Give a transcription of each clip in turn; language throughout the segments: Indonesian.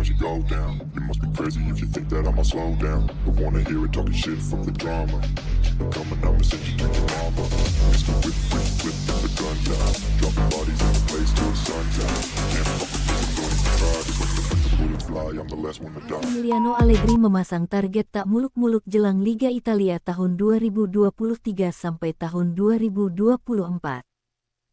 when she go down. You must be crazy if you think that I'ma slow down. Don't wanna hear it talking shit from the drama. Keep it coming, I'ma send you to your mama. Mr. Whip, whip, whip, with the guns out. Dropping bodies in the place till the sun's out. Can't fuck with me, so don't even try. Just let the bullets fly, I'm the last one to die. Massimiliano Allegri memasang target tak muluk-muluk jelang Liga Italia tahun 2023 sampai tahun 2024.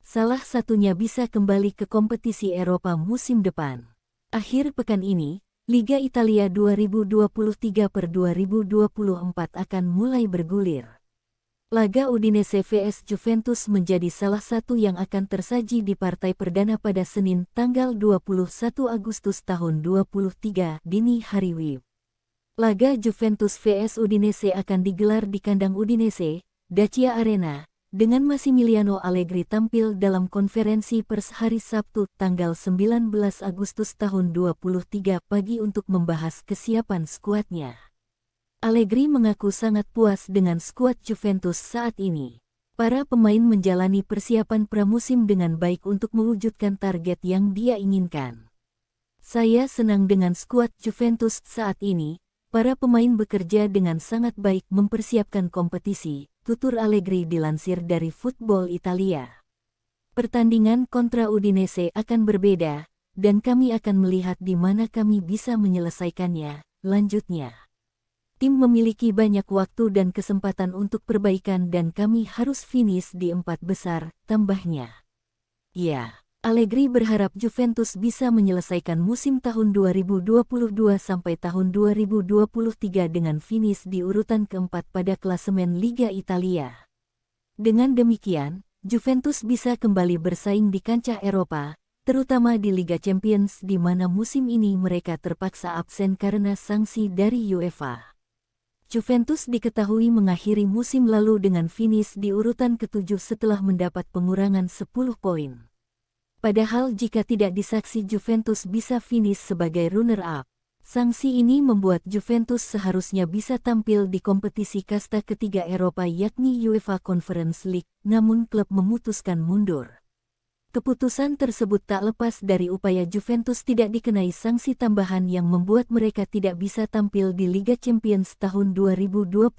Salah satunya bisa kembali ke kompetisi Eropa musim depan. Akhir pekan ini, Liga Italia 2023/2024 akan mulai bergulir. Laga Udinese vs Juventus menjadi salah satu yang akan tersaji di partai perdana pada Senin tanggal 21 Agustus tahun 2023 dini hari WIB. Laga Juventus vs Udinese akan digelar di kandang Udinese, Dacia Arena, dengan Massimiliano Allegri tampil dalam konferensi pers hari Sabtu tanggal 19 Agustus tahun 2023 pagi untuk membahas kesiapan skuadnya. Allegri mengaku sangat puas dengan skuad Juventus saat ini. Para pemain menjalani persiapan pramusim dengan baik untuk mewujudkan target yang dia inginkan. Saya senang dengan skuad Juventus saat ini. Para pemain bekerja dengan sangat baik mempersiapkan kompetisi, tutur Allegri dilansir dari Football Italia. Pertandingan kontra Udinese akan berbeda, dan kami akan melihat di mana kami bisa menyelesaikannya, lanjutnya. Tim memiliki banyak waktu dan kesempatan untuk perbaikan dan kami harus finish di 4 besar, tambahnya. Ya, Allegri berharap Juventus bisa menyelesaikan musim tahun 2022 sampai tahun 2023 dengan finish di urutan keempat pada klasemen Liga Italia. Dengan demikian, Juventus bisa kembali bersaing di kancah Eropa, terutama di Liga Champions di mana musim ini mereka terpaksa absen karena sanksi dari UEFA. Juventus diketahui mengakhiri musim lalu dengan finish di urutan ke-7 setelah mendapat pengurangan 10 poin. Padahal jika tidak disaksi Juventus bisa finish sebagai runner-up. Sanksi ini membuat Juventus seharusnya bisa tampil di kompetisi kasta ketiga Eropa yakni UEFA Conference League, namun klub memutuskan mundur. Keputusan tersebut tak lepas dari upaya Juventus tidak dikenai sanksi tambahan yang membuat mereka tidak bisa tampil di Liga Champions tahun 2024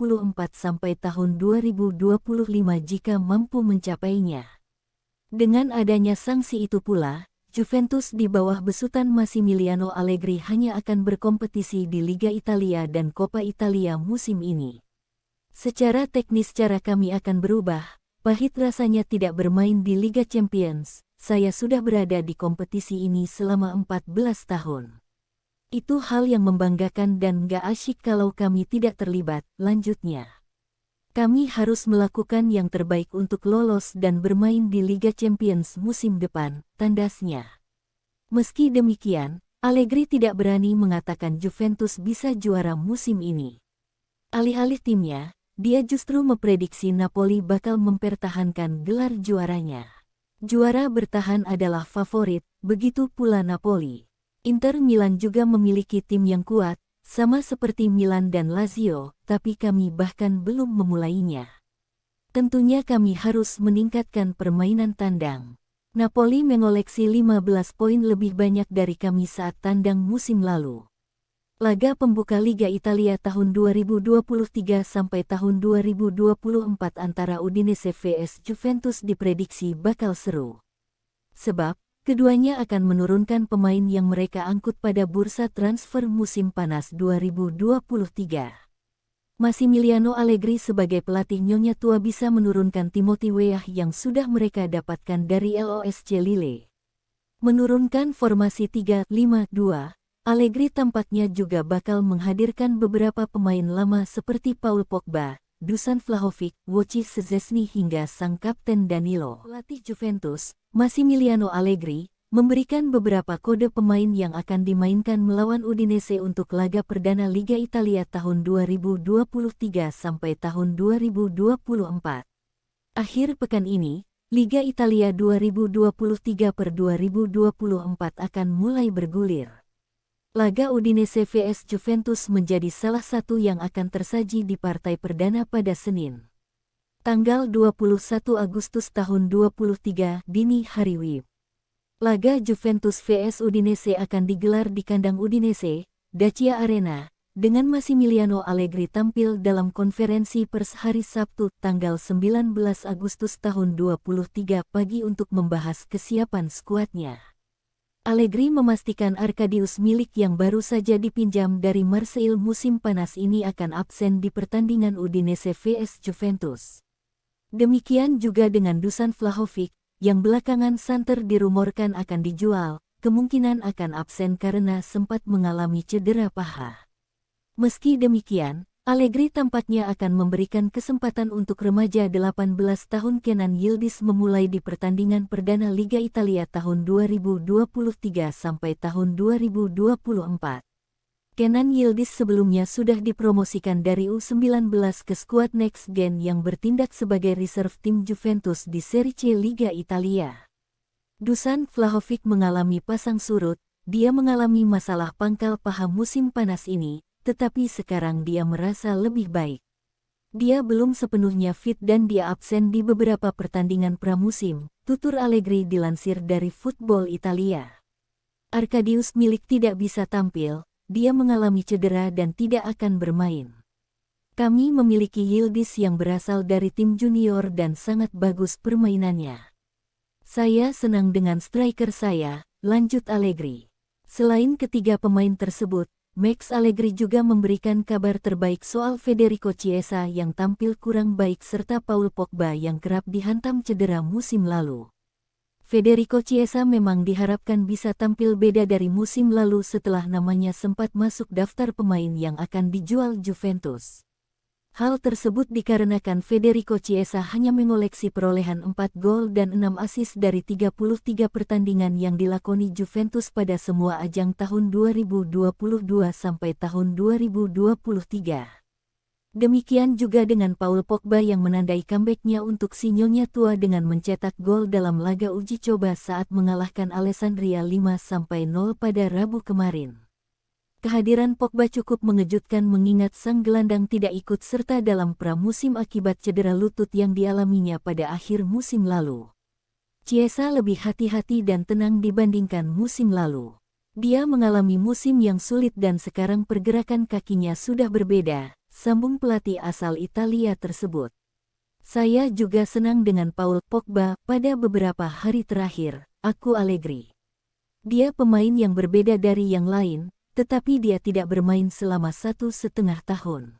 sampai tahun 2025 jika mampu mencapainya. Dengan adanya sanksi itu pula, Juventus di bawah besutan Massimiliano Allegri hanya akan berkompetisi di Liga Italia dan Coppa Italia musim ini. Secara teknis cara kami akan berubah, pahit rasanya tidak bermain di Liga Champions. Saya sudah berada di kompetisi ini selama 14 tahun. Itu hal yang membanggakan dan gak asyik kalau kami tidak terlibat, lanjutnya. Kami harus melakukan yang terbaik untuk lolos dan bermain di Liga Champions musim depan, tandasnya. Meski demikian, Allegri tidak berani mengatakan Juventus bisa juara musim ini. Alih-alih timnya, dia justru memprediksi Napoli bakal mempertahankan gelar juaranya. Juara bertahan adalah favorit, begitu pula Napoli. Inter Milan juga memiliki tim yang kuat, sama seperti Milan dan Lazio, tapi kami bahkan belum memulainya. Tentunya kami harus meningkatkan permainan tandang. Napoli mengoleksi 15 poin lebih banyak dari kami saat tandang musim lalu. Laga pembuka Liga Italia tahun 2023 sampai tahun 2024 antara Udinese vs Juventus diprediksi bakal seru. Sebab, keduanya akan menurunkan pemain yang mereka angkut pada bursa transfer musim panas 2023. Massimiliano Allegri sebagai pelatih nyonya tua bisa menurunkan Timothy Weah yang sudah mereka dapatkan dari LOSC Lille. Menurunkan formasi 3-5-2, Allegri tampaknya juga bakal menghadirkan beberapa pemain lama seperti Paul Pogba, Dusan Vlahovic, Wojciech Szczesny hingga sang kapten Danilo. Pelatih Juventus, Massimiliano Allegri, memberikan beberapa kode pemain yang akan dimainkan melawan Udinese untuk laga perdana Liga Italia tahun 2023 sampai tahun 2024. Akhir pekan ini, Liga Italia 2023/2024 akan mulai bergulir. Laga Udinese vs Juventus menjadi salah satu yang akan tersaji di partai perdana pada Senin, tanggal 21 Agustus tahun 2023 dini hari WIB. Laga Juventus vs Udinese akan digelar di kandang Udinese, Dacia Arena, dengan Massimiliano Allegri tampil dalam konferensi pers hari Sabtu tanggal 19 Agustus tahun 23 pagi untuk membahas kesiapan skuadnya. Allegri memastikan Arkadius Milik yang baru saja dipinjam dari Marseille musim panas ini akan absen di pertandingan Udinese vs Juventus. Demikian juga dengan Dusan Vlahovic, yang belakangan santer dirumorkan akan dijual, kemungkinan akan absen karena sempat mengalami cedera paha. Meski demikian, Allegri tampaknya akan memberikan kesempatan untuk remaja 18 tahun Kenan Yildiz memulai di pertandingan perdana Liga Italia tahun 2023 sampai tahun 2024. Kenan Yildiz sebelumnya sudah dipromosikan dari U19 ke skuad Next Gen yang bertindak sebagai reserve tim Juventus di Serie C Liga Italia. Dusan Vlahovic mengalami pasang surut, dia mengalami masalah pangkal paha musim panas ini, tetapi sekarang dia merasa lebih baik. Dia belum sepenuhnya fit dan dia absen di beberapa pertandingan pramusim, tutur Allegri dilansir dari Football Italia. Arkadius Milik tidak bisa tampil, dia mengalami cedera dan tidak akan bermain. Kami memiliki Yildiz yang berasal dari tim junior dan sangat bagus permainannya. Saya senang dengan striker saya, lanjut Allegri. Selain ketiga pemain tersebut, Max Allegri juga memberikan kabar terbaik soal Federico Chiesa yang tampil kurang baik serta Paul Pogba yang kerap dihantam cedera musim lalu. Federico Chiesa memang diharapkan bisa tampil beda dari musim lalu setelah namanya sempat masuk daftar pemain yang akan dijual Juventus. Hal tersebut dikarenakan Federico Chiesa hanya mengoleksi perolehan 4 gol dan 6 assist dari 33 pertandingan yang dilakoni Juventus pada semua ajang tahun 2022 sampai tahun 2023. Demikian juga dengan Paul Pogba yang menandai comeback-nya untuk si Nyonya tua dengan mencetak gol dalam laga uji coba saat mengalahkan Alessandria 5-0 pada Rabu kemarin. Kehadiran Pogba cukup mengejutkan mengingat sang gelandang tidak ikut serta dalam pramusim akibat cedera lutut yang dialaminya pada akhir musim lalu. Chiesa lebih hati-hati dan tenang dibandingkan musim lalu. Dia mengalami musim yang sulit dan sekarang pergerakan kakinya sudah berbeda, sambung pelatih asal Italia tersebut. Saya juga senang dengan Paul Pogba pada beberapa hari terakhir, aku Allegri. Dia pemain yang berbeda dari yang lain, tetapi dia tidak bermain selama 1,5 tahun.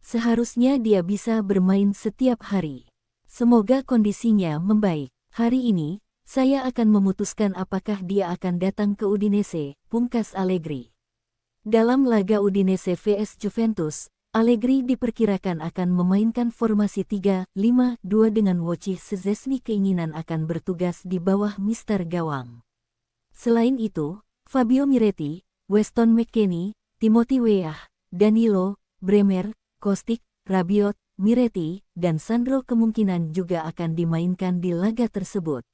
Seharusnya dia bisa bermain setiap hari. Semoga kondisinya membaik. Hari ini, saya akan memutuskan apakah dia akan datang ke Udinese, pungkas Allegri. Dalam laga Udinese vs Juventus, Allegri diperkirakan akan memainkan formasi 3-5-2 dengan Wojciech Szczesny keinginan akan bertugas di bawah mister gawang. Selain itu, Fabio Miretti, Weston McKennie, Timothy Weah, Danilo, Bremer, Kostic, Rabiot, Miretti, dan Sandro kemungkinan juga akan dimainkan di laga tersebut.